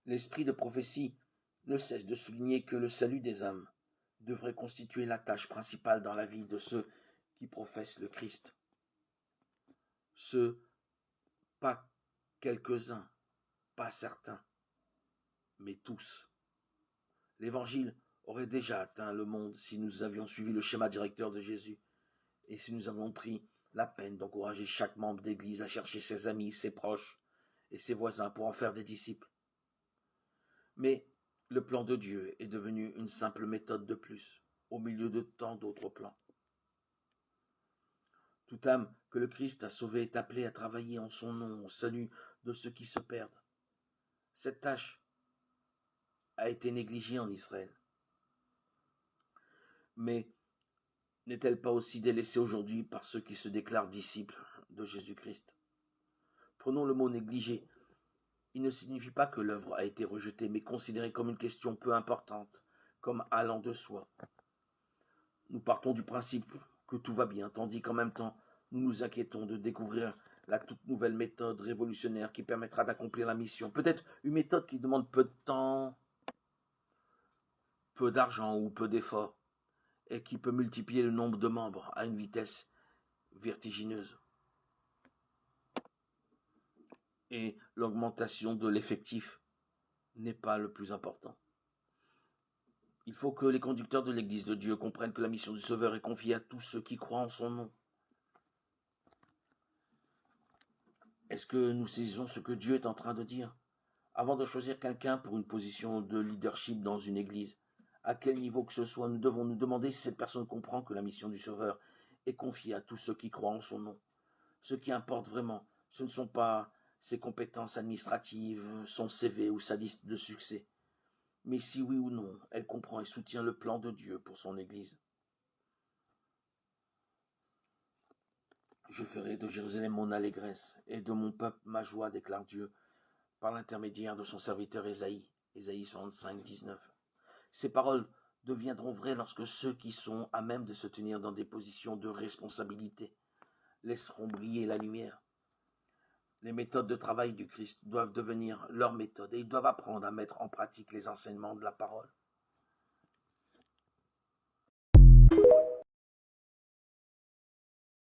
L'esprit de prophétie ne cesse de souligner que le salut des âmes devrait constituer la tâche principale dans la vie de ceux qui professent le Christ. Ceux, pas quelques-uns, pas certains, mais tous. L'Évangile aurait déjà atteint le monde si nous avions suivi le schéma directeur de Jésus et si nous avions pris la peine d'encourager chaque membre d'Église à chercher ses amis, ses proches et ses voisins pour en faire des disciples. Mais le plan de Dieu est devenu une simple méthode de plus, au milieu de tant d'autres plans. Toute âme que le Christ a sauvée est appelée à travailler en son nom au salut de ceux qui se perdent. Cette tâche a été négligée en Israël. Mais n'est-elle pas aussi délaissée aujourd'hui par ceux qui se déclarent disciples de Jésus-Christ? Prenons le mot négligé. Il ne signifie pas que l'œuvre a été rejetée, mais considérée comme une question peu importante, comme allant de soi. Nous partons du principe que tout va bien, tandis qu'en même temps, nous nous inquiétons de découvrir la toute nouvelle méthode révolutionnaire qui permettra d'accomplir la mission. Peut-être une méthode qui demande peu de temps, peu d'argent ou peu d'efforts, et qui peut multiplier le nombre de membres à une vitesse vertigineuse. Et l'augmentation de l'effectif n'est pas le plus important. Il faut que les conducteurs de l'Église de Dieu comprennent que la mission du Sauveur est confiée à tous ceux qui croient en son nom. Est-ce que nous saisissons ce que Dieu est en train de dire? Avant de choisir quelqu'un pour une position de leadership dans une Église, à quel niveau que ce soit, nous devons nous demander si cette personne comprend que la mission du Sauveur est confiée à tous ceux qui croient en son nom. Ce qui importe vraiment, ce ne sont pas ses compétences administratives, son CV ou sa liste de succès, mais si oui ou non, elle comprend et soutient le plan de Dieu pour son Église. Je ferai de Jérusalem mon allégresse et de mon peuple ma joie, déclare Dieu, par l'intermédiaire de son serviteur Ésaïe. Ésaïe 65, 19. Ces paroles deviendront vraies lorsque ceux qui sont à même de se tenir dans des positions de responsabilité laisseront briller la lumière. Les méthodes de travail du Christ doivent devenir leurs méthodes et ils doivent apprendre à mettre en pratique les enseignements de la parole.